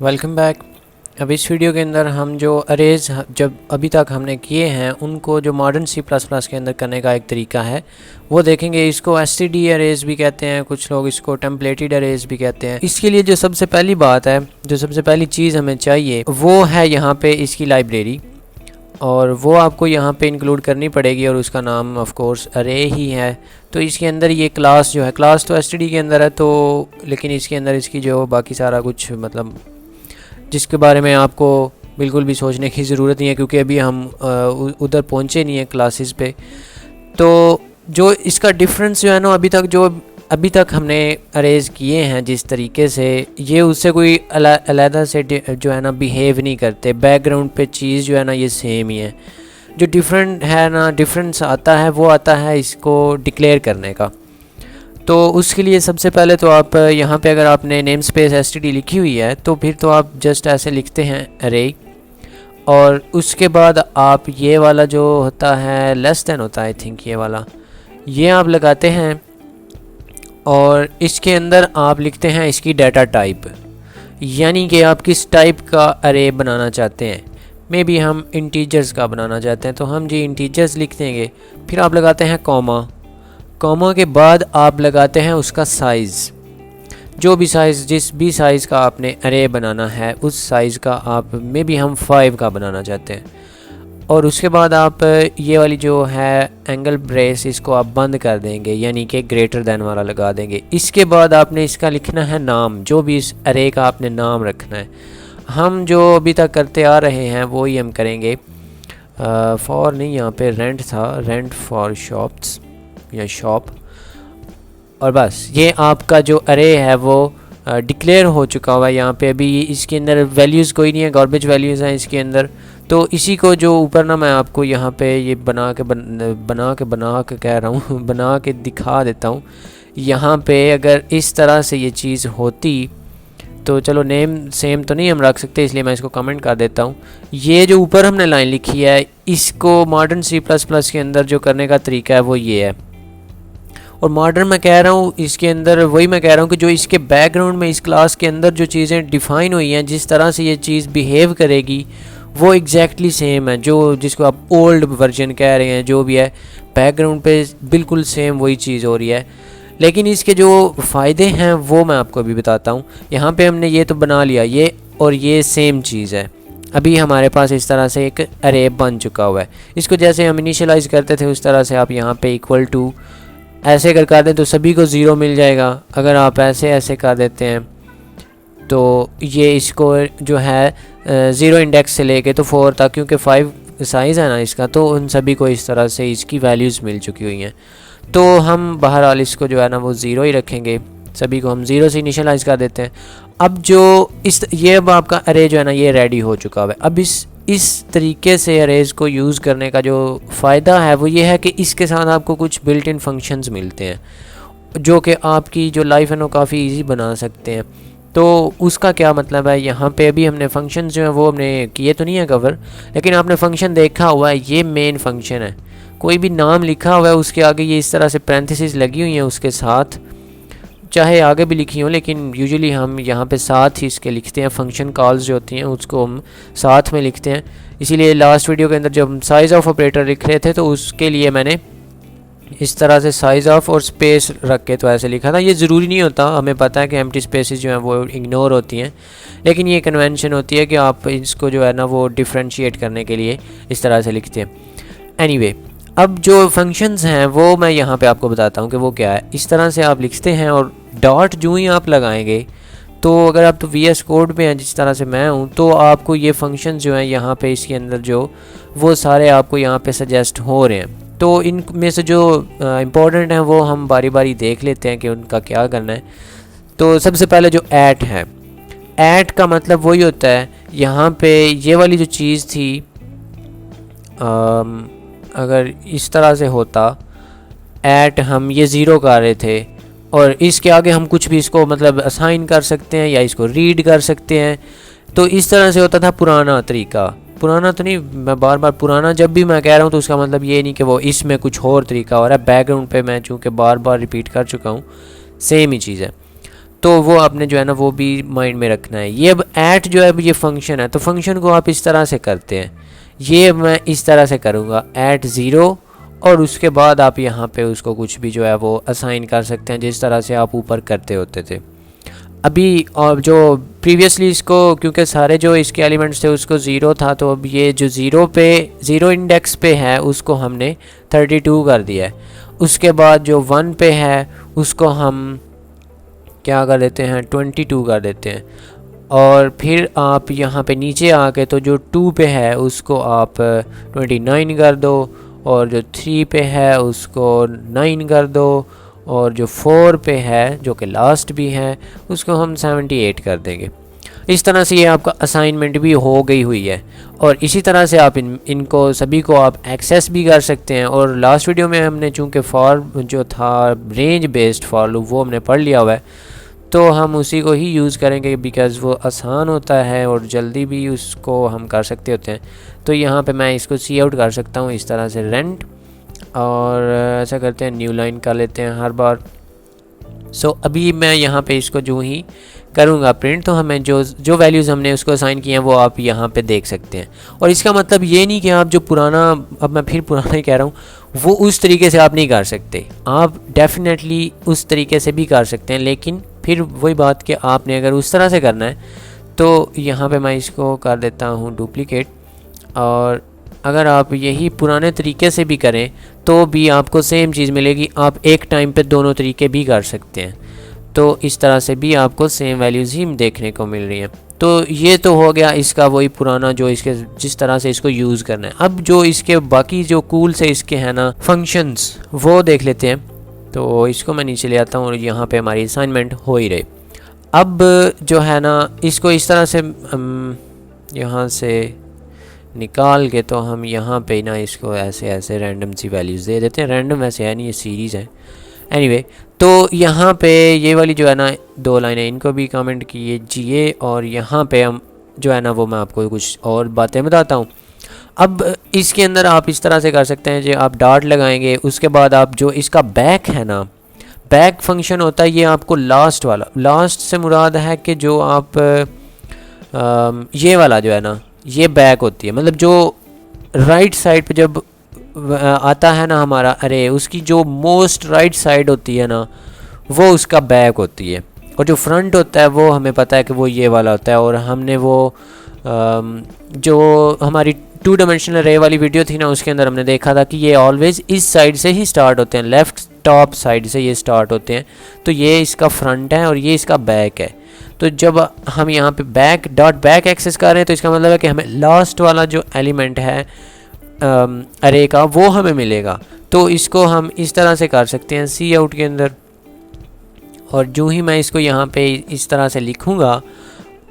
Welcome back. अब इस video के अंदर हम जो अरेज जब अभी तक हमने किए हैं उनको जो मॉडर्न सी प्लस प्लस के अंदर करने का एक तरीका है वो देखेंगे। इसको एसटीडी अरेज भी कहते हैं, कुछ लोग इसको टेम्पलेटेड अरेज भी कहते हैं। इसके लिए जो सबसे पहली बात है, जो सबसे पहली चीज़ हमें चाहिए वो है यहाँ पे इसकी लाइब्रेरी, और वो आपको यहाँ पे इंक्लूड करनी पड़ेगी और उसका नाम ऑफ कोर्स अरे ही है। तो इसके अंदर ये क्लास जो है, क्लास तो एसटीडी के अंदर है तो, लेकिन इसके अंदर इसकी जो बाकी सारा कुछ मतलब जिसके बारे में आपको बिल्कुल भी सोचने की ज़रूरत नहीं है, क्योंकि अभी हम उधर पहुँचे नहीं हैं क्लासेस पे। तो जो इसका डिफरेंस जो है ना, अभी तक हमने अरेज किए हैं जिस तरीके से, ये उससे कोई अलहदा से जो है ना बिहेव नहीं करते। बैकग्राउंड पे चीज़ जो है ना ये सेम ही है। जो डिफरेंट है ना, डिफरेंस आता है वो आता है इसको डिक्लेयर करने का। तो उसके लिए सबसे पहले तो आप यहाँ पे अगर आपने नेम स्पेस एसटीडी लिखी हुई है तो फिर तो आप जस्ट ऐसे लिखते हैं अरे, और उसके बाद आप ये वाला जो होता है लेस देन होता है आई थिंक, ये वाला ये आप लगाते हैं और इसके अंदर आप लिखते हैं इसकी डाटा टाइप, यानी कि आप किस टाइप का अरे बनाना चाहते हैं। मे बी हम इंटीजर्स का बनाना चाहते हैं तो हम जी इंटीजर्स लिख देंगे। फिर आप लगाते हैं कॉमा के बाद आप लगाते हैं उसका साइज़, जो भी साइज़ जिस भी साइज़ का आपने अरे बनाना है उस साइज़ का आप मे बी हम 5 का बनाना चाहते हैं। और उसके बाद आप ये वाली जो है एंगल ब्रेस इसको आप बंद कर देंगे, यानी कि ग्रेटर दैन वाला लगा देंगे। इसके बाद आपने इसका लिखना है नाम, जो भी इस अरे का आपने नाम रखना है। हम जो अभी तक करते आ रहे हैं वो ही हम करेंगे। फॉर नहीं, यहाँ पे रेंट था, रेंट फॉर शॉप्स या शॉप, और बस ये आपका जो अरे है वो डिक्लेयर हो चुका हुआ है। यहाँ पे अभी इसके अंदर वैल्यूज़ कोई नहीं है, गार्बेज वैल्यूज़ हैं इसके अंदर। तो इसी को जो ऊपर ना मैं आपको यहाँ पे ये बना के कह रहा हूँ बना के दिखा देता हूँ। यहाँ पे अगर इस तरह से ये चीज़ होती तो चलो नेम सेम तो नहीं हम रख सकते, इसलिए मैं इसको कमेंट कर देता हूँ। ये जो ऊपर हमने लाइन लिखी है इसको मॉडर्न सी प्लस प्लस के अंदर जो करने का तरीका है वो ये है। और मॉडर्न मैं कह रहा हूँ इसके अंदर वही मैं कह रहा हूँ कि जो इसके बैकग्राउंड में इस क्लास के अंदर जो चीज़ें डिफ़ाइन हुई हैं, जिस तरह से ये चीज़ बिहेव करेगी वो एग्जैक्टली सेम है। जो जिसको आप ओल्ड वर्जन कह रहे हैं, जो भी है बैकग्राउंड पे बिल्कुल सेम वही चीज़ हो रही है। लेकिन इसके जो फ़ायदे हैं वो मैं आपको अभी बताता हूँ। यहाँ पे हमने ये तो बना लिया, ये और ये सेम चीज़ है। अभी हमारे पास इस तरह से एक अरे बन चुका हुआ है। इसको जैसे हम इनिशियलाइज़ करते थे उस तरह से आप यहाँ पे इक्वल टू ऐसे कर दें तो सभी को 0 मिल जाएगा। अगर आप ऐसे कर देते हैं तो ये इसको जो है 0 इंडेक्स से लेके तो 4 तक, क्योंकि 5 साइज़ है ना इसका, तो उन सभी को इस तरह से इसकी वैल्यूज़ मिल चुकी हुई हैं। तो हम बहरहाल इसको जो है ना वो 0 ही रखेंगे, सभी को हम 0 से इनिशियलाइज़ कर देते हैं। अब जो ये अब आपका अरे जो है ना ये रेडी हो चुका है। अब इस तरीके से अरेज को यूज़ करने का जो फ़ायदा है वो ये है कि इसके साथ आपको कुछ बिल्ट इन फंक्शंस मिलते हैं जो कि आपकी जो लाइफ है वो काफ़ी इजी बना सकते हैं। तो उसका क्या मतलब है, यहाँ पे अभी हमने फंक्शंस जो हैं वो हमने किए तो नहीं है कवर, लेकिन आपने फंक्शन देखा हुआ है, ये मेन फंक्शन है। कोई भी नाम लिखा हुआ है उसके आगे ये इस तरह से पैरेंथेसिस लगी हुई हैं उसके साथ, चाहे आगे भी लिखी हो, लेकिन यूजुअली हम यहाँ पे साथ ही इसके लिखते हैं। फंक्शन कॉल्स जो होती हैं उसको हम साथ में लिखते हैं। इसीलिए लास्ट वीडियो के अंदर जब हम साइज़ ऑफ ऑपरेटर लिख रहे थे तो उसके लिए मैंने इस तरह से साइज़ ऑफ और स्पेस रख के तो ऐसे लिखा था। ये ज़रूरी नहीं होता, हमें पता है कि एम्प्टी स्पेसेस जो हैं वो इग्नोर होती हैं, लेकिन ये कन्वेंशन होती है कि आप इसको जो है ना वो डिफ्रेंशिएट करने के लिए इस तरह से लिखते हैं। एनीवे, अब जो फंक्शंस हैं वो मैं यहाँ पे आपको बताता हूँ कि वो क्या है। इस तरह से आप लिखते हैं और डॉट जो ही आप लगाएंगे तो अगर आप तो VS कोड में हैं जिस तरह से मैं हूँ तो आपको ये फंक्शन जो हैं यहाँ पे इसके अंदर जो वो सारे आपको यहाँ पे सजेस्ट हो रहे हैं। तो इनमें से जो इम्पोर्टेंट हैं वो हम बारी बारी देख लेते हैं कि उनका क्या करना है। तो सबसे पहले जो ऐट है, ऐट का मतलब वही होता है, यहाँ पे ये वाली जो चीज़ थी अगर इस तरह से होता ऐट, हम ये 0 कर रहे थे और इसके आगे हम कुछ भी इसको मतलब असाइन कर सकते हैं या इसको रीड कर सकते हैं। तो इस तरह से होता था पुराना तरीका। पुराना तो नहीं, मैं बार बार पुराना जब भी मैं कह रहा हूँ तो उसका मतलब ये नहीं कि वो इसमें कुछ और तरीका हो रहा है। बैकग्राउंड पे मैं चूँकि बार बार रिपीट कर चुका हूँ, सेम ही चीज़ है। तो वो आपने जो है ना वो भी माइंड में रखना है। ये अब ऐट जो है अब ये फंक्शन है, तो फंक्शन को आप इस तरह से करते हैं, ये मैं इस तरह से करूँगा ऐट 0, और उसके बाद आप यहाँ पे उसको कुछ भी जो है वो असाइन कर सकते हैं जिस तरह से आप ऊपर करते होते थे अभी। और जो प्रीवियसली इसको, क्योंकि सारे जो इसके एलिमेंट्स थे उसको 0 था, तो अब ये जो 0 इंडेक्स पे है उसको हमने 32 कर दिया है। उसके बाद जो 1 पे है उसको हम क्या कर देते हैं, 22 कर देते हैं। और फिर आप यहाँ पे नीचे आके तो जो 2 पे है उसको आप 29 कर दो, और जो 3 पे है उसको 9 कर दो, और जो 4 पे है जो कि लास्ट भी है उसको हम 78 कर देंगे। इस तरह से ये आपका असाइनमेंट भी हो गई हुई है, और इसी तरह से आप इनको सभी को आप एक्सेस भी कर सकते हैं। और लास्ट वीडियो में हमने चूँकि फॉर जो था रेंज बेस्ड फॉर लूप वो हमने पढ़ लिया हुआ है, तो हम उसी को ही यूज़ करेंगे बिकॉज़ वो आसान होता है और जल्दी भी उसको हम कर सकते होते हैं। तो यहाँ पे मैं इसको सी आउट कर सकता हूँ इस तरह से रेंट, और ऐसा करते हैं न्यू लाइन कर लेते हैं हर बार। सो अभी मैं यहाँ पे इसको जो ही करूँगा प्रिंट, तो हमें जो वैल्यूज़ हमने उसको असाइन किए हैं वो आप यहाँ पे देख सकते हैं। और इसका मतलब ये नहीं कि आप जो पुराना, अब मैं फिर पुराना ही कह रहा हूँ, वो उस तरीके से आप नहीं कर सकते, आप डेफिनेटली उस तरीके से भी कर सकते हैं, लेकिन फिर वही बात कि आपने अगर उस तरह से करना है तो यहाँ पे मैं इसको कर देता हूँ डुप्लीकेट। और अगर आप यही पुराने तरीके से भी करें तो भी आपको सेम चीज़ मिलेगी, आप एक टाइम पे दोनों तरीके भी कर सकते हैं, तो इस तरह से भी आपको सेम वैल्यूज़ ही देखने को मिल रही हैं। तो ये तो हो गया इसका वही पुराना जो इसके जिस तरह से इसको यूज़ करना है। अब जो इसके बाकी जो कूल से इसके हैं ना फंक्शंस वो देख लेते हैं। तो इसको मैं नीचे ले आता हूँ और यहाँ पे हमारी असाइनमेंट हो ही रही। अब जो है ना इसको इस तरह से यहाँ से निकाल के तो हम यहाँ पे ना इसको ऐसे ऐसे रैंडम सी वैल्यूज़ दे देते हैं। रैंडम वैसे है नहीं, ये सीरीज़ है। एनीवे तो यहाँ पे ये वाली जो है ना 2 लाइनें इनको भी कमेंट कीजिए, और यहाँ पे हम जो है ना वो मैं आपको कुछ और बातें बताता हूँ। अब इसके अंदर आप इस तरह से कर सकते हैं, जो आप डॉट लगाएंगे उसके बाद आप जो इसका बैक है ना, बैक फंक्शन होता है ये आपको लास्ट वाला, लास्ट से मुराद है कि जो आप ये वाला जो है ना ये बैक होती है, मतलब जो राइट साइड पे जब आता है ना हमारा अरे, उसकी जो मोस्ट राइट साइड होती है ना वो उसका बैक होती है, और जो फ्रंट होता है वो हमें पता है कि वो ये वाला होता है। और हमने वो जो हमारी 2 डायमेंशनल अरे वाली वीडियो थी ना उसके अंदर हमने देखा था कि ये ऑलवेज़ इस साइड से ही स्टार्ट होते हैं, लेफ़्ट टॉप साइड से ये स्टार्ट होते हैं। तो ये इसका फ्रंट है और ये इसका बैक है। तो जब हम यहाँ पे बैक डॉट बैक एक्सेस कर रहे हैं तो इसका मतलब है कि हमें लास्ट वाला जो एलिमेंट है अरे का वो हमें मिलेगा। तो इसको हम इस तरह से कर सकते हैं सी आउट के अंदर, और जो ही मैं इसको यहाँ पे इस तरह से लिखूँगा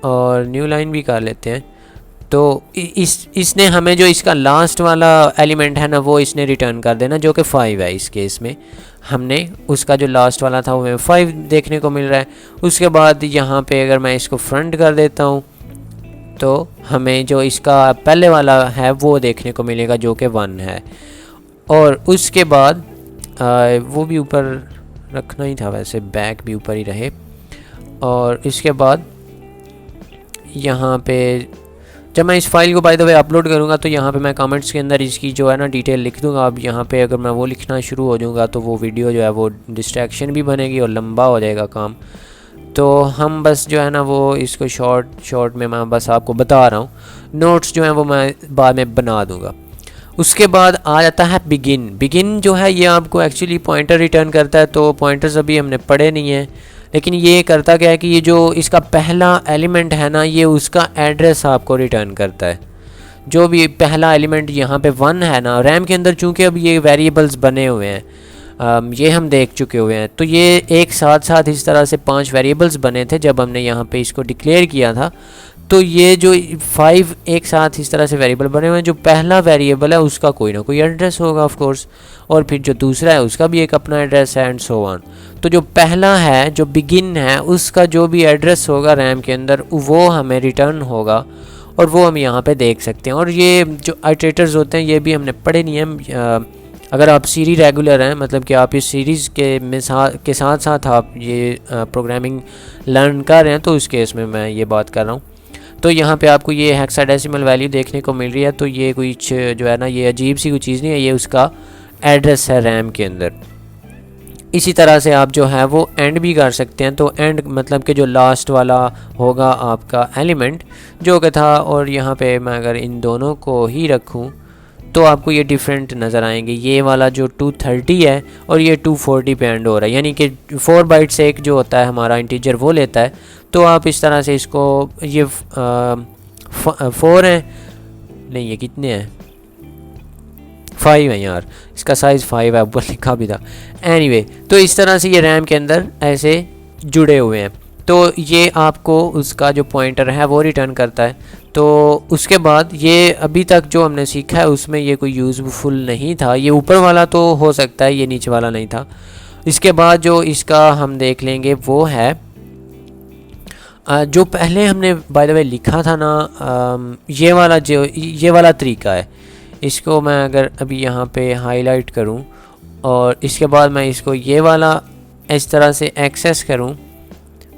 और न्यू लाइन भी कर लेते हैं, तो इसने हमें जो इसका लास्ट वाला एलिमेंट है ना वो इसने रिटर्न कर देना, जो कि 5 है। इस केस में हमने उसका जो लास्ट वाला था वो हमें 5 देखने को मिल रहा है। उसके बाद यहाँ पे अगर मैं इसको फ्रंट कर देता हूँ तो हमें जो इसका पहले वाला है वो देखने को मिलेगा जो कि 1 है। और उसके बाद वो भी ऊपर रखना ही था, वैसे बैक भी ऊपर ही रहे। और इसके बाद यहाँ पे जब मैं इस फाइल को बाय द वे अपलोड करूँगा तो यहाँ पे मैं कमेंट्स के अंदर इसकी जो है ना डिटेल लिख दूँगा। अब यहाँ पे अगर मैं वो लिखना शुरू हो जाऊँगा तो वो वीडियो जो है वो डिस्ट्रैक्शन भी बनेगी और लंबा हो जाएगा काम। तो हम बस जो है ना वो इसको शॉर्ट में मैं बस आपको बता रहा हूँ, नोट्स जो हैं वो मैं बाद में बना दूँगा। उसके बाद आ जाता है बिगिन जो है ये आपको एक्चुअली पॉइंटर रिटर्न करता है। तो पॉइंटर्स अभी हमने पढ़े नहीं हैं, लेकिन ये करता क्या है कि ये जो इसका पहला एलिमेंट है ना ये उसका एड्रेस आपको रिटर्न करता है। जो भी पहला एलिमेंट यहाँ पे 1 है ना, रैम के अंदर चूँकि अब ये वेरिएबल्स बने हुए हैं, ये हम देख चुके हुए हैं। तो ये एक साथ इस तरह से 5 वेरिएबल्स बने थे जब हमने यहाँ पे इसको डिक्लेयर किया था। तो ये जो 5 एक साथ इस तरह से वेरिएबल बने हुए हैं, जो पहला वेरिएबल है उसका कोई ना कोई एड्रेस होगा ऑफ कोर्स, और फिर जो दूसरा है उसका भी एक अपना एड्रेस है एंड सो ऑन। तो जो पहला है जो बिगिन है उसका जो भी एड्रेस होगा रैम के अंदर वो हमें रिटर्न होगा, और वो हम यहाँ पे देख सकते हैं। और ये जो आइटरेटर्स होते हैं ये भी हमने पढ़े नहीं हैं, अगर आप सीरी रेगुलर हैं, मतलब कि आप इस सीरीज़ के साथ साथ आप ये प्रोग्रामिंग लर्न कर रहे हैं, तो उस केस में मैं ये बात कर रहा हूँ। तो यहाँ पे आपको ये हेक्साडेसिमल वैल्यू देखने को मिल रही है। तो ये कुछ जो है ना, ये अजीब सी कोई चीज़ नहीं है, ये उसका एड्रेस है रैम के अंदर। इसी तरह से आप जो है वो एंड भी कर सकते हैं। तो एंड मतलब कि जो लास्ट वाला होगा आपका एलिमेंट जो कि था, और यहाँ पे मैं अगर इन दोनों को ही रखूँ तो आपको ये डिफरेंट नज़र आएंगे। ये वाला जो 230 है और ये 240 पे एंड हो रहा है, यानी कि 4 बाइट से एक जो होता है हमारा इंटीजर वो लेता है। तो आप इस तरह से इसको, ये 4 हैं, नहीं ये कितने हैं, 5 है यार, इसका साइज़ 5 है, ऊपर लिखा भी था। एनीवे, तो इस तरह से ये रैम के अंदर ऐसे जुड़े हुए हैं। तो ये आपको उसका जो पॉइंटर है वो रिटर्न करता है। तो उसके बाद ये अभी तक जो हमने सीखा है उसमें ये कोई यूज़फुल नहीं था। ये ऊपर वाला तो हो सकता है, ये नीचे वाला नहीं था। इसके बाद जो इसका हम देख लेंगे वो है जो पहले हमने बाय द वे लिखा था ना, ये वाला तरीका है। इसको मैं अगर अभी यहाँ पे हाईलाइट करूँ और इसके बाद मैं इसको ये वाला इस तरह से एक्सेस करूँ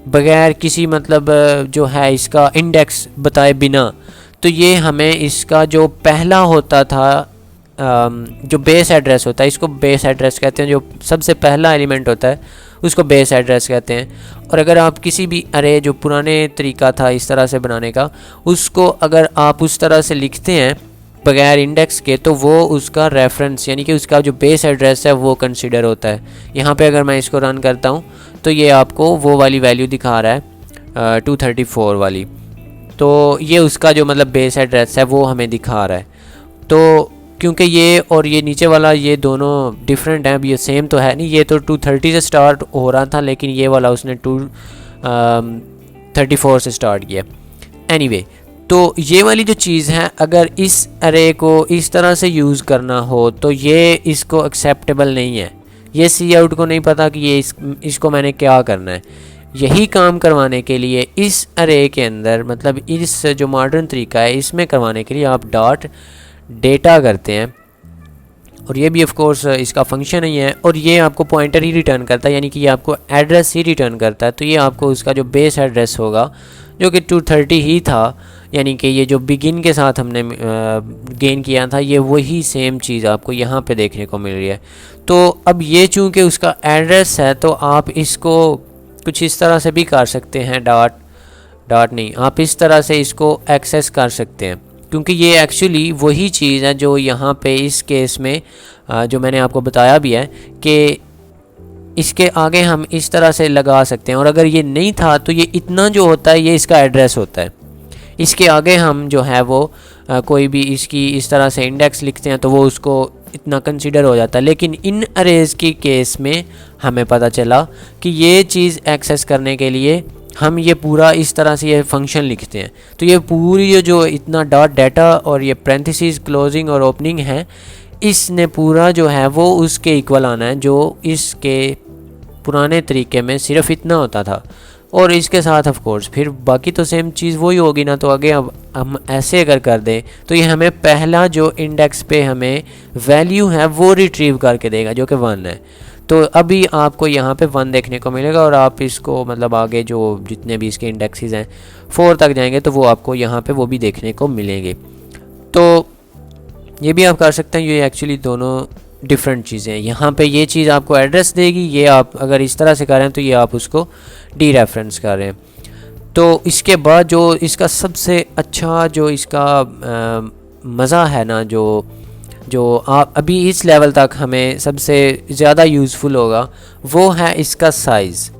बगैर किसी मतलब जो है इसका इंडेक्स बताए बिना, तो ये हमें इसका जो पहला होता था जो बेस एड्रेस होता है, इसको बेस एड्रेस कहते हैं। जो सबसे पहला एलिमेंट होता है उसको बेस एड्रेस कहते हैं। और अगर आप किसी भी अरे जो पुराने तरीका था इस तरह से बनाने का, उसको अगर आप उस तरह से लिखते हैं बगैर इंडेक्स के, तो वो उसका रेफरेंस यानी कि उसका जो बेस एड्रेस है वो कंसीडर होता है। यहाँ पे अगर मैं इसको रन करता हूँ तो ये आपको वो वाली वैल्यू दिखा रहा है 234 वाली। तो ये उसका जो मतलब बेस एड्रेस है वो हमें दिखा रहा है। तो क्योंकि ये और ये नीचे वाला ये दोनों डिफरेंट हैं, अब ये सेम तो है नहीं। ये तो 230 से स्टार्ट हो रहा था, लेकिन ये वाला उसने 234 से स्टार्ट किया। एनीवे, तो ये वाली जो चीज़ है, अगर इस अरे को इस तरह से यूज़ करना हो तो ये इसको एक्सेप्टेबल नहीं है। ये सी आउट को नहीं पता कि ये इसको मैंने क्या करना है। यही काम करवाने के लिए इस अरे के अंदर, मतलब इस जो मॉडर्न तरीका है इसमें करवाने के लिए आप डॉट डेटा करते हैं, और ये भी ऑफ कोर्स इसका फंक्शन ही है। और ये आपको पॉइंटर ही रिटर्न करता है, यानी कि ये आपको एड्रेस ही रिटर्न करता है। तो ये आपको उसका जो बेस एड्रेस होगा जो कि 230 ही था, यानी कि ये जो बिगिन के साथ हमने गेन किया था, ये वही सेम चीज़ आपको यहाँ पे देखने को मिल रही है। तो अब ये चूँकि उसका एड्रेस है, तो आप इसको कुछ इस तरह से भी कर सकते हैं, डॉट नहीं, आप इस तरह से इसको एक्सेस कर सकते हैं, क्योंकि ये एक्चुअली वही चीज़ है जो यहाँ पे इस केस में जो मैंने आपको बताया भी है कि इसके आगे हम इस तरह से लगा सकते हैं। और अगर ये नहीं था तो ये इतना जो होता है ये इसका एड्रेस होता है। इसके आगे हम जो है वो कोई भी इसकी इस तरह से इंडेक्स लिखते हैं तो वो उसको इतना कंसीडर हो जाता है। लेकिन इन अरेज की केस में हमें पता चला कि ये चीज़ एक्सेस करने के लिए हम ये पूरा इस तरह से ये फंक्शन लिखते हैं। तो ये पूरी जो इतना डॉट डाटा और ये पैरेंथेसिस क्लोजिंग और ओपनिंग है, इसने पूरा जो है वो उसके इक्वल आना है जो इसके पुराने तरीके में सिर्फ इतना होता था। और इसके साथ ऑफ कोर्स फिर बाकी तो सेम चीज़ वही होगी ना। तो आगे अब हम ऐसे अगर कर दें तो ये हमें पहला जो इंडेक्स पे हमें वैल्यू है वो रिट्रीव करके देगा जो कि 1 है। तो अभी आपको यहाँ पे 1 देखने को मिलेगा, और आप इसको मतलब आगे जो जितने भी इसके इंडेक्सेस हैं 4 तक जाएंगे तो वो आपको यहाँ पे वो भी देखने को मिलेंगे। तो ये भी आप कर सकते हैं। ये एक्चुअली दोनों डिफरेंट चीज़ें हैं। यहाँ पे ये चीज़ आपको एड्रेस देगी, ये आप अगर इस तरह से कर रहे हैं तो ये आप उसको डी रेफरेंस कर रहे हैं। तो इसके बाद जो इसका सबसे अच्छा जो इसका मज़ा है ना, जो आप अभी इस लेवल तक हमें सबसे ज़्यादा यूज़फुल होगा, वो है इसका साइज़।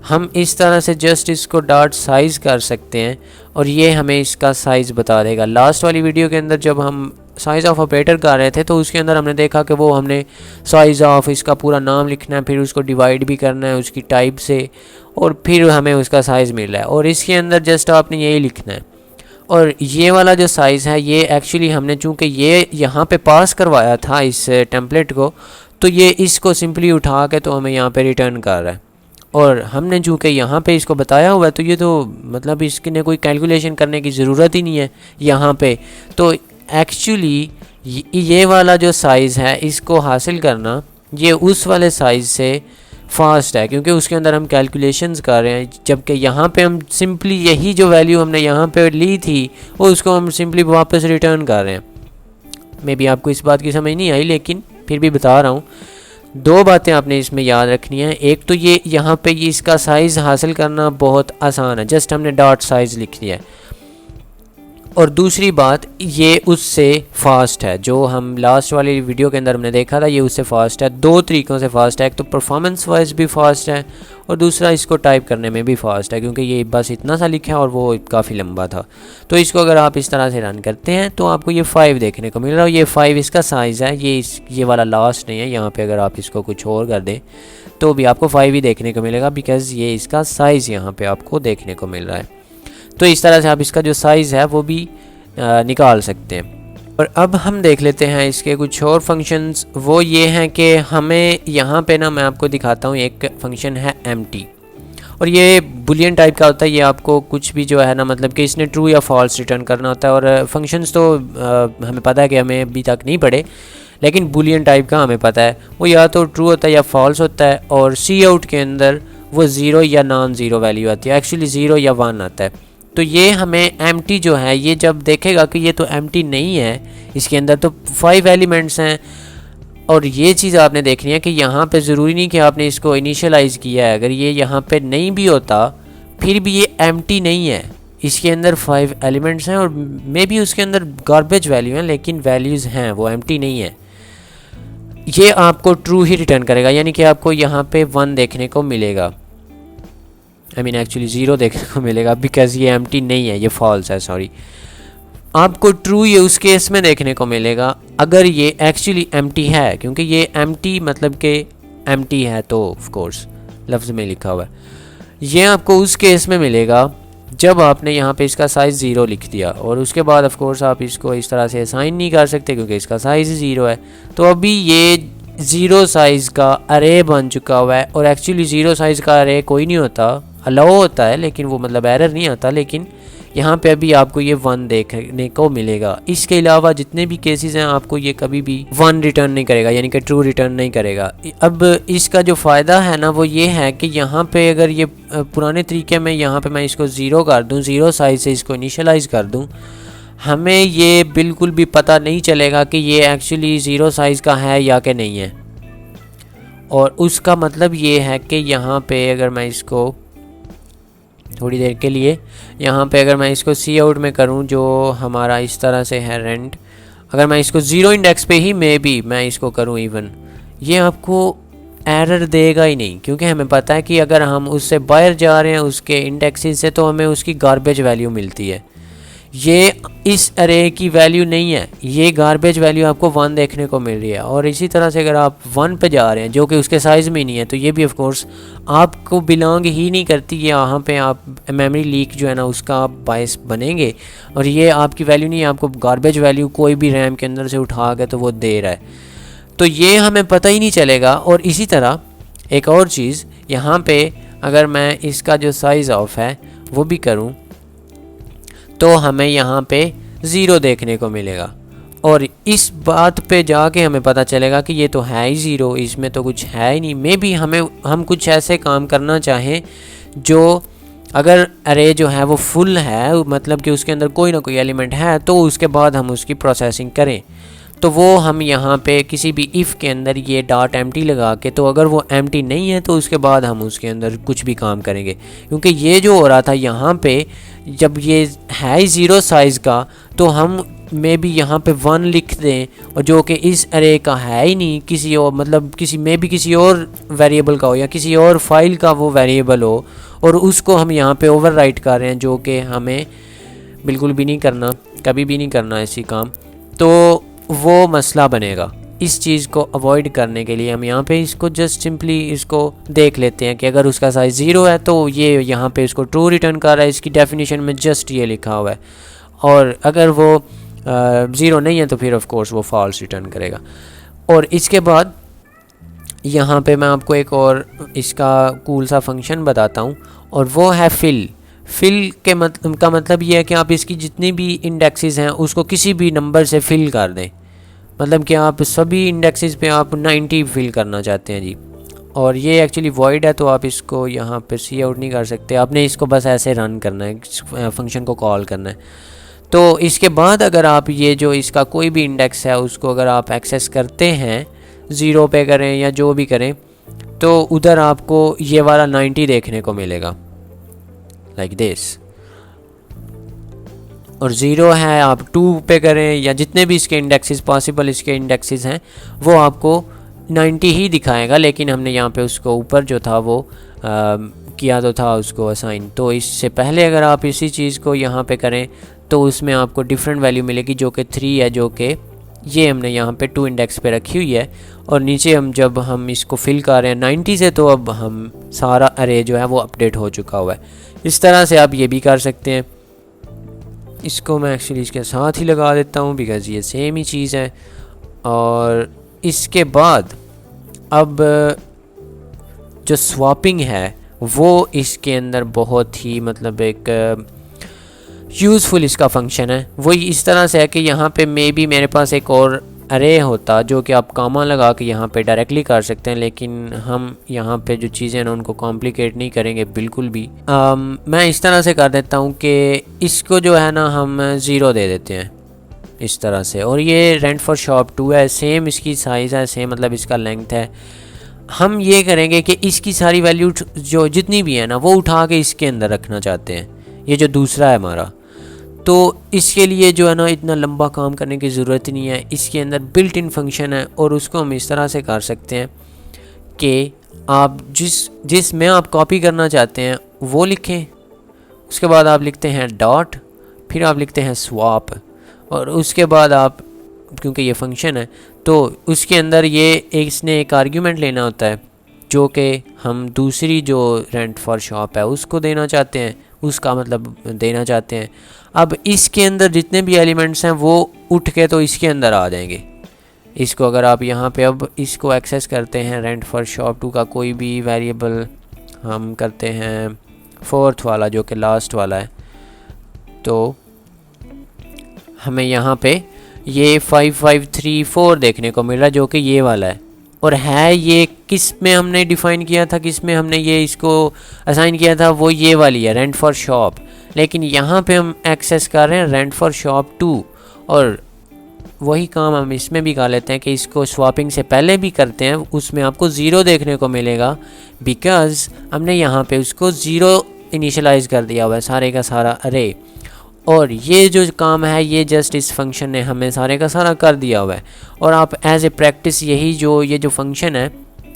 हम इस तरह से जस्ट इसको डॉट साइज़ कर सकते हैं और ये हमें इसका साइज़ बता देगा। लास्ट वाली वीडियो के अंदर जब हम साइज़ ऑफ ऑपरेटर कर रहे थे तो उसके अंदर हमने देखा कि वो हमने साइज़ ऑफ इसका पूरा नाम लिखना है, फिर उसको डिवाइड भी करना है उसकी टाइप से, और फिर हमें उसका साइज़ मिल रहा है। और इसके अंदर जस्ट आपने यही लिखना है। और ये वाला जो साइज़ है ये एक्चुअली हमने चूँकि ये यहाँ पे पास करवाया था इस टेम्पलेट को, तो ये इसको सिंपली उठा के तो हमें यहाँ पे रिटर्न कर रहा है। और हमने चूँकि यहाँ पे इसको बताया हुआ है तो ये तो मतलब इसके ने कोई कैलकुलेशन करने की ज़रूरत ही नहीं है यहाँ पे। तो एक्चुअली ये वाला जो साइज़ है इसको हासिल करना ये उस वाले साइज़ से फास्ट है, क्योंकि उसके अंदर हम कैलकुलेशंस कर रहे हैं, जबकि यहाँ पे हम सिंपली यही जो वैल्यू हमने यहाँ पे ली थी वो उसको हम सिंपली वापस रिटर्न कर रहे हैं। मे बी आपको इस बात की समझ नहीं आई, लेकिन फिर भी बता रहा हूँ। दो बातें आपने इसमें याद रखनी है। एक तो ये यहाँ पे ये इसका साइज़ हासिल करना बहुत आसान है, जस्ट हमने डॉट साइज़ लिख दिया है। और दूसरी बात, ये उससे फास्ट है, जो हम लास्ट वाली वीडियो के अंदर हमने देखा था, ये उससे फास्ट है। दो तरीक़ों से फास्ट है, एक तो परफॉर्मेंस वाइज भी फास्ट है और दूसरा इसको टाइप करने में भी फास्ट है, क्योंकि ये बस इतना सा लिखा है और वो काफ़ी लंबा था। तो इसको अगर आप इस तरह से रन करते हैं तो आपको ये 5 देखने को मिल रहा है। ये 5 इसका साइज़ है, ये वाला लास्ट नहीं है। यहाँ पर अगर आप इसको कुछ और कर दें तो भी आपको 5 ही देखने को मिलेगा, बिकॉज़ ये इसका साइज़ यहाँ पर आपको देखने को मिल रहा है। तो इस तरह से आप इसका जो साइज़ है वो भी निकाल सकते हैं। और अब हम देख लेते हैं इसके कुछ और फंक्शंस। वो ये हैं कि हमें यहाँ पे ना, मैं आपको दिखाता हूँ, एक फंक्शन है एम्प्टी, और ये बुलियन टाइप का होता है। ये आपको कुछ भी जो है ना, मतलब कि इसने ट्रू या फॉल्स रिटर्न करना होता है। और फंक्शंस तो हमें पता है कि हमें अभी तक नहीं पढ़े, लेकिन बुलियन टाइप का हमें पता है। वो या तो ट्रू होता है या फॉल्स होता है, और सी आउट के अंदर वो ज़ीरो या नॉन ज़ीरो वैल्यू आती है। एक्चुअली ज़ीरो या 1 आता है। तो ये हमें एम्प्टी जो है, ये जब देखेगा कि ये तो एम्प्टी नहीं है, इसके अंदर तो 5 एलिमेंट्स हैं। और ये चीज़ आपने देखनी है कि यहाँ पे ज़रूरी नहीं कि आपने इसको इनिशियलाइज़ किया है। अगर ये यहाँ पे नहीं भी होता फिर भी ये एम्प्टी नहीं है, इसके अंदर 5 एलिमेंट्स हैं और मे बी उसके अंदर गार्बेज वैल्यू हैं, लेकिन वैल्यूज़ हैं, वो एम्प्टी नहीं है। ये आपको ट्रू ही रिटर्न करेगा, यानी कि आपको यहाँ पे 1 देखने को मिलेगा। एक्चुअली 0 देखने को मिलेगा, बिकॉज ये एम्प्टी नहीं है, ये फॉल्स है, सॉरी। आपको ट्रू ये उस केस में देखने को मिलेगा अगर ये एक्चुअली एम्प्टी है, क्योंकि ये एम्प्टी मतलब कि एम्प्टी है, तो ऑफ कोर्स लफ्ज़ में लिखा हुआ है। ये आपको उस केस में मिलेगा जब आपने यहाँ पे इसका साइज़ 0 लिख दिया, और उसके बाद ऑफ कोर्स आप इसको इस तरह से असाइन नहीं कर सकते क्योंकि इसका साइज़ 0 है। तो अभी ये 0 साइज़ का अरे बन चुका हुआ है, और एक्चुअली 0 साइज़ का अरे कोई नहीं होता, अलाउ होता है, लेकिन वो मतलब एरर नहीं आता। लेकिन यहाँ पे अभी आपको ये 1 देखने को मिलेगा। इसके अलावा जितने भी केसेस हैं आपको ये कभी भी 1 रिटर्न नहीं करेगा, यानी कि ट्रू रिटर्न नहीं करेगा। अब इसका जो फ़ायदा है ना, वो ये है कि यहाँ पे अगर ये पुराने तरीके में यहाँ पे मैं इसको 0 कर दूँ, 0 साइज़ से इसको इनिशियलाइज़ कर दूँ, हमें ये बिल्कुल भी पता नहीं चलेगा कि ये एक्चुअली 0 साइज़ का है या कि नहीं है। और उसका मतलब ये है कि यहाँ पे अगर मैं इसको थोड़ी देर के लिए यहाँ पे अगर मैं इसको सी आउट में करूँ, जो हमारा इस तरह से है रेंट, अगर मैं इसको 0 इंडेक्स पे ही मे बी मैं इसको करूँ इवन, ये आपको एरर देगा ही नहीं, क्योंकि हमें पता है कि अगर हम उससे बाहर जा रहे हैं उसके इंडेक्सेस से तो हमें उसकी गार्बेज वैल्यू मिलती है। ये इस अरे की वैल्यू नहीं है, ये गार्बेज वैल्यू आपको 1 देखने को मिल रही है। और इसी तरह से अगर आप 1 पे जा रहे हैं जो कि उसके साइज़ में नहीं है, तो ये भी ऑफ कोर्स आपको बिलोंग ही नहीं करती। ये यहाँ पे आप मेमोरी लीक जो है ना उसका आप बायस बनेंगे, और ये आपकी वैल्यू नहीं है, आपको गार्बेज वैल्यू कोई भी रैम के अंदर से उठा के तो वो दे रहा है, तो ये हमें पता ही नहीं चलेगा। और इसी तरह एक और चीज़, यहाँ पे अगर मैं इसका जो साइज़ ऑफ है वो भी करूँ तो हमें यहाँ पे 0 देखने को मिलेगा। और इस बात पे जाके हमें पता चलेगा कि ये तो है ही 0, इसमें तो कुछ है ही नहीं। मे बी हम कुछ ऐसे काम करना चाहें जो अगर अरे जो है वो फुल है, मतलब कि उसके अंदर कोई ना कोई एलिमेंट है, तो उसके बाद हम उसकी प्रोसेसिंग करें, तो वो हम यहाँ पे किसी भी इफ़ के अंदर ये डॉट एम्प्टी लगा के, तो अगर वो एम्प्टी नहीं है तो उसके बाद हम उसके अंदर कुछ भी काम करेंगे। क्योंकि ये जो हो रहा था यहाँ पे, जब ये है 0 साइज़ का, तो हम मे बी यहाँ पे 1 लिख दें, और जो कि इस अरे का है ही नहीं, किसी और मतलब किसी और वेरिएबल का हो या किसी और फाइल का वो वेरिएबल हो, और उसको हम यहाँ पे ओवरराइट कर रहे हैं, जो कि हमें बिल्कुल भी नहीं करना, कभी भी नहीं करना ऐसी काम, तो वो मसला बनेगा। इस चीज़ को अवॉइड करने के लिए हम यहाँ पे इसको जस्ट सिंपली इसको देख लेते हैं कि अगर उसका साइज़ 0 है तो ये यहाँ पे इसको ट्रू रिटर्न कर रहा है, इसकी डेफिनेशन में जस्ट ये लिखा हुआ है। और अगर वो 0 नहीं है तो फिर ऑफ कोर्स वो फॉल्स रिटर्न करेगा। और इसके बाद यहाँ पे मैं आपको एक और इसका कूल सा फंक्शन बताता हूँ, और वो है फिल। फिल के का मतलब ये है कि आप इसकी जितनी भी इंडेक्सेस हैं उसको किसी भी नंबर से फिल कर दें। मतलब कि आप सभी इंडेक्सेस पे आप 90 फिल करना चाहते हैं जी। और ये एक्चुअली वॉइड है तो आप इसको यहाँ पे सी आउट नहीं कर सकते, आपने इसको बस ऐसे रन करना है, फंक्शन को कॉल करना है। तो इसके बाद अगर आप ये जो इसका कोई भी इंडेक्स है उसको अगर आप एक्सेस करते हैं, 0 पे करें या जो भी करें, तो उधर आपको ये वाला 90 देखने को मिलेगा, लाइक दिस। और 0 है आप 2 पे करें या जितने भी इसके इंडेक्सेस पॉसिबल इसके इंडेक्सेस हैं वो आपको 90 ही दिखाएगा। लेकिन हमने यहाँ पे उसको ऊपर जो था वो किया तो था उसको असाइन। तो इससे पहले अगर आप इसी चीज़ को यहाँ पे करें तो उसमें आपको डिफरेंट वैल्यू मिलेगी जो कि 3 है, जो कि ये हमने यहाँ पे 2 इंडेक्स पे रखी हुई है। और नीचे हम जब हम इसको फिल कर रहे हैं 90 से, तो अब हम सारा अरे जो है वो अपडेट हो चुका हुआ है। इस तरह से आप ये भी कर सकते हैं। इसको मैं एक्चुअली इसके साथ ही लगा देता हूँ बिकॉज़ ये सेम ही चीज़ है। और इसके बाद अब जो स्वैपिंग है वो इसके अंदर बहुत ही मतलब एक यूज़फुल इसका फंक्शन है। वो इस तरह से है कि यहाँ पे मे बी मेरे पास एक और अरे होता जो कि आप कामा लगा के यहाँ पे डायरेक्टली कर सकते हैं, लेकिन हम यहाँ पे जो चीज़ें हैं उनको कॉम्प्लिकेट नहीं करेंगे बिल्कुल भी। मैं इस तरह से कर देता हूँ कि इसको जो है ना हम 0 दे देते हैं इस तरह से। और ये रेंट फॉर शॉप 2 है, सेम इसकी साइज़ है, सेम मतलब इसका लेंथ है। हम ये करेंगे कि इसकी सारी वैल्यू जो जितनी भी है ना वो उठा के इसके अंदर रखना चाहते हैं, ये जो दूसरा है हमारा। तो इसके लिए जो है ना इतना लंबा काम करने की ज़रूरत नहीं है, इसके अंदर बिल्ट इन फंक्शन है। और उसको हम इस तरह से कर सकते हैं कि आप जिस में आप कॉपी करना चाहते हैं वो लिखें, उसके बाद आप लिखते हैं डॉट, फिर आप लिखते हैं स्वैप, और उसके बाद आप, क्योंकि ये फंक्शन है तो उसके अंदर ये इसने एक आर्ग्यूमेंट लेना होता है जो कि हम दूसरी जो रेंट फॉर शॉप है उसको देना चाहते हैं, उसका मतलब देना चाहते हैं। अब इसके अंदर जितने भी एलिमेंट्स हैं वो उठ के तो इसके अंदर आ जाएंगे। इसको अगर आप यहाँ पे अब इसको एक्सेस करते हैं रेंट फॉर शॉप 2 का कोई भी वेरिएबल, हम करते हैं 4th वाला जो कि लास्ट वाला है, तो हमें यहाँ पे ये 5534 देखने को मिल रहा है जो कि ये वाला है। और है ये किस में हमने डिफ़ाइन किया था, किस में हमने ये इसको असाइन किया था, वो ये वाली है रेंट फॉर शॉप। लेकिन यहाँ पे हम एक्सेस कर रहे हैं रेंट फॉर शॉप 2, और वही काम हम इसमें भी कर लेते हैं कि इसको स्वैपिंग से पहले भी करते हैं, उसमें आपको 0 देखने को मिलेगा बिकॉज़ हमने यहाँ पे उसको 0 इनिशियलाइज़ कर दिया हुआ है सारे का सारा अरे। और ये जो काम है ये जस्ट इस फंक्शन ने हमें सारे का सारा कर दिया हुआ है। और आप एज ए प्रैक्टिस यही जो ये जो फंक्शन है,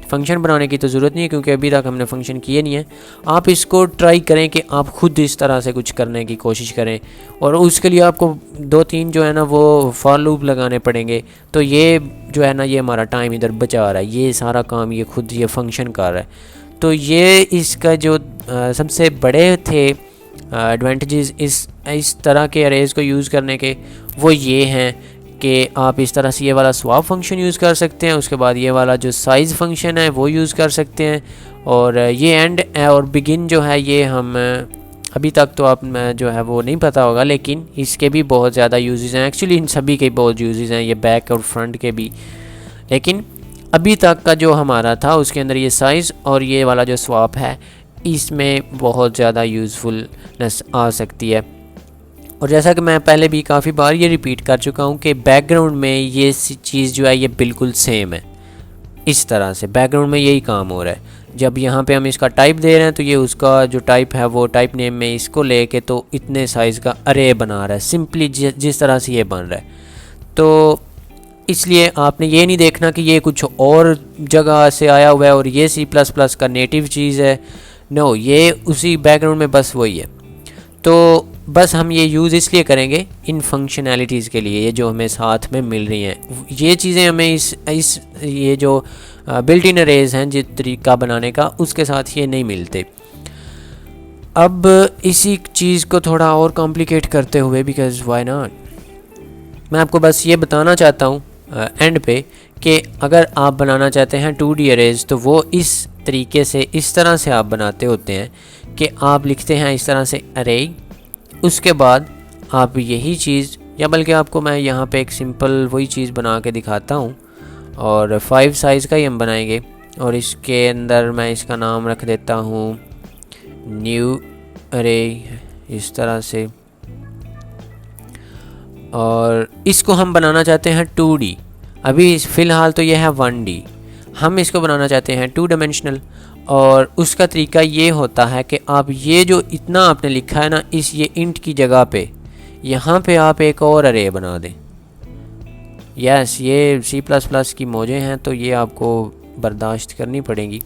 फंक्शन बनाने की तो ज़रूरत नहीं है क्योंकि अभी तक हमने फंक्शन किए नहीं है। आप इसको ट्राई करें कि आप खुद इस तरह से कुछ करने की कोशिश करें, और उसके लिए आपको 2-3 जो है ना वो फॉर लूप लगाने पड़ेंगे। तो ये जो है ना ये हमारा टाइम इधर बचा रहा है, ये सारा काम ये खुद ये फंक्शन कर रहा है। तो ये इसका जो सबसे बड़े थे एडवांटेजेस इस तरह के अरेज को यूज़ करने के, वो ये हैं कि आप इस तरह से ये वाला स्वैप फंक्शन यूज़ कर सकते हैं, उसके बाद ये वाला जो साइज़ फंक्शन है वो यूज़ कर सकते हैं, और ये एंड और बिगिन जो है ये हम अभी तक तो आप जो है वो नहीं पता होगा, लेकिन इसके भी बहुत ज़्यादा यूजेस हैं। एक्चुअली इन सभी के बहुत यूजेस हैं, ये बैक और फ्रंट के भी। लेकिन अभी तक का जो हमारा था उसके अंदर ये साइज़ और ये वाला जो स्वैप है इसमें बहुत ज़्यादा यूज़फुलनेस आ सकती है। और जैसा कि मैं पहले भी काफ़ी बार ये रिपीट कर चुका हूँ कि बैकग्राउंड में ये चीज़ जो है ये बिल्कुल सेम है। इस तरह से बैकग्राउंड में यही काम हो रहा है। जब यहाँ पे हम इसका टाइप दे रहे हैं तो ये उसका जो टाइप है वो टाइप नेम में इसको लेके तो इतने साइज़ का अरे बना रहा है, सिंपली जिस तरह से ये बन रहा है। तो इसलिए आपने ये नहीं देखना कि ये कुछ और जगह से आया हुआ है और ये C++ का नेटिव चीज़ है। नो, ये उसी बैकग्राउंड में बस वही है। तो बस हम ये यूज़ इसलिए करेंगे इन फंक्शनैलिटीज़ के लिए, ये जो हमें साथ में मिल रही हैं ये चीज़ें हमें इस ये जो बिल्ट इन अरेज हैं जिस तरीका बनाने का उसके साथ ये नहीं मिलते। अब इसी चीज़ को थोड़ा और कॉम्प्लिकेट करते हुए, बिकॉज़ व्हाई नॉट, मैं आपको बस ये बताना चाहता हूँ एंड पे कि अगर आप बनाना चाहते हैं 2D अरेज तो वो इस तरीके से इस तरह से आप बनाते होते हैं कि आप लिखते हैं इस तरह से अरे, उसके बाद आप यही चीज़, या बल्कि आपको मैं यहाँ पे एक सिंपल वही चीज़ बना के दिखाता हूँ, और 5 साइज़ का ही हम बनाएंगे। और इसके अंदर मैं इसका नाम रख देता हूँ न्यू अरे, इस तरह से। और इसको हम बनाना चाहते हैं 2D। अभी फ़िलहाल तो यह है 1D, हम इसको बनाना चाहते हैं 2 डायमेंशनल। और उसका तरीका ये होता है कि आप ये जो इतना आपने लिखा है ना, इस ये इंट की जगह पे यहाँ पे आप एक और अरे बना दें। यस, ये C++ की मौजें हैं तो ये आपको बर्दाश्त करनी पड़ेगी।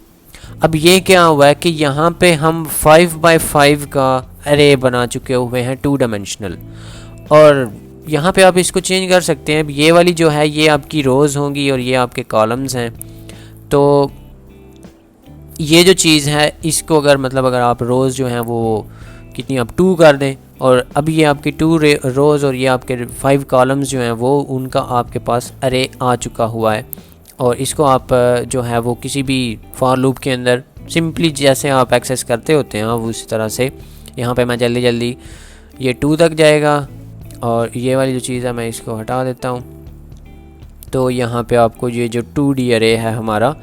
अब ये क्या हुआ है कि यहाँ पे हम 5x5 का अरे बना चुके हुए हैं 2 डायमेंशनल। और यहाँ पे आप इसको चेंज कर सकते हैं। ये वाली जो है ये आपकी रोज़ होंगी और ये आपके कॉलम्स हैं। तो ये जो चीज़ है इसको अगर मतलब अगर आप रोज़ जो हैं वो कितनी आप 2 कर दें, और अभी ये आपकी 2 रोज़ और ये आपके 5 कॉलम्स जो हैं वो उनका आपके पास अरे आ चुका हुआ है। और इसको आप जो है वो किसी भी फॉर लूप के अंदर सिंपली जैसे आप एक्सेस करते होते हैं आप उसी तरह से, यहाँ पे मैं जल्दी जल्दी ये 2 तक जाएगा और ये वाली जो चीज़ है मैं इसको हटा देता हूँ। तो यहाँ पे आपको ये जो 2D अरे है हमारा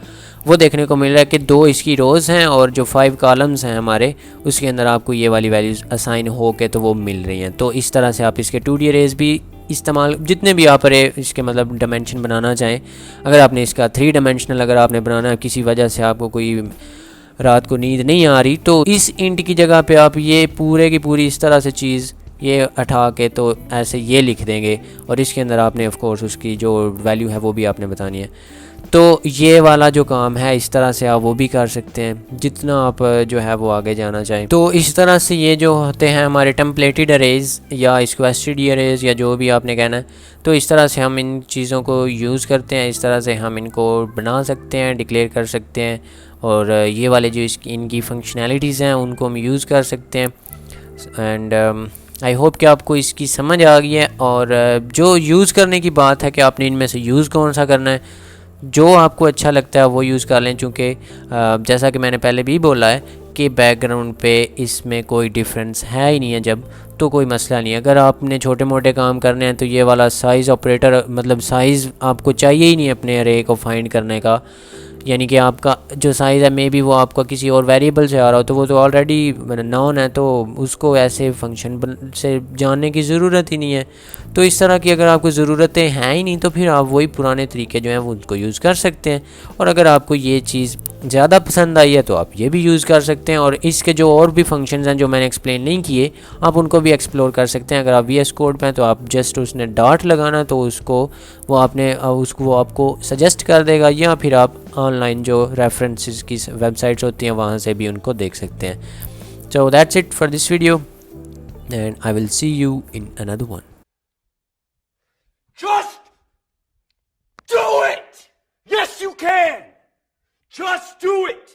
वो देखने को मिल रहा है कि 2 इसकी रोज़ हैं और जो 5 कॉलम्स हैं हमारे उसके अंदर आपको ये वाली वैल्यूज़ असाइन हो के तो वो मिल रही हैं। तो इस तरह से आप इसके 2D अरेज भी इस्तेमाल, जितने भी आप अरे इसके मतलब डायमेंशन बनाना चाहें। अगर आपने इसका 3 डायमेंशनल अगर आपने बनाना, किसी वजह से आपको कोई रात को नींद नहीं आ रही, तो इस इंट की जगह पे आप ये पूरे की पूरी इस तरह से चीज़ ये हटा के तो ऐसे ये लिख देंगे, और इसके अंदर आपने ऑफ कोर्स उसकी जो वैल्यू है वो भी आपने बतानी है। तो ये वाला जो काम है इस तरह से आप वो भी कर सकते हैं जितना आप जो है वो आगे जाना चाहें। तो इस तरह से ये जो होते हैं हमारे टेम्पलेटेड अरेज या इसको एसटीडी अरेज या जो भी आपने कहना है, तो इस तरह से हम इन चीज़ों को यूज़ करते हैं। इस तरह से हम इनको बना सकते हैं, डिक्लेयर कर सकते हैं, और ये वाले जो इनकी फंक्शनैलिटीज़ हैं उनको हम यूज़ कर सकते हैं। एंड आई होप कि आपको इसकी समझ आ गई है। और जो यूज़ करने की बात है कि आपने इनमें से यूज़ कौन सा करना है, जो आपको अच्छा लगता है वो यूज़ कर लें, क्योंकि जैसा कि मैंने पहले भी बोला है कि बैकग्राउंड पे इसमें कोई डिफरेंस है ही नहीं है जब, तो कोई मसला नहीं है। अगर आपने छोटे मोटे काम करने हैं तो ये वाला साइज़ ऑपरेटर मतलब साइज़ आपको चाहिए ही नहीं अपने अरे को फाइंड करने का, यानी कि आपका जो साइज़ है मे बी वो आपका किसी और वेरिएबल से आ रहा हो तो वो तो ऑलरेडी नॉन है, तो उसको ऐसे फंक्शन से जानने की ज़रूरत ही नहीं है। तो इस तरह की अगर आपको ज़रूरतें हैं ही नहीं तो फिर आप वही पुराने तरीके जो हैं वो उनको यूज़ कर सकते हैं। और अगर आपको ये चीज़ ज़्यादा पसंद आई है तो आप ये भी यूज़ कर सकते हैं। और इसके जो और भी फंक्शंस हैं जो मैंने एक्सप्लेन नहीं किए, आप उनको भी एक्सप्लोर कर सकते हैं। अगर आप VS कोड पे हैं तो आप जस्ट उसने डॉट लगाना तो उसको वो आपको सजेस्ट कर देगा, या फिर आप ऑनलाइन जो रेफरेंसेस की वेबसाइट्स होती हैं वहाँ से भी उनको देख सकते हैं। So that's it for this video and I will see you in another one. Just do it! Yes, you can! Just do it!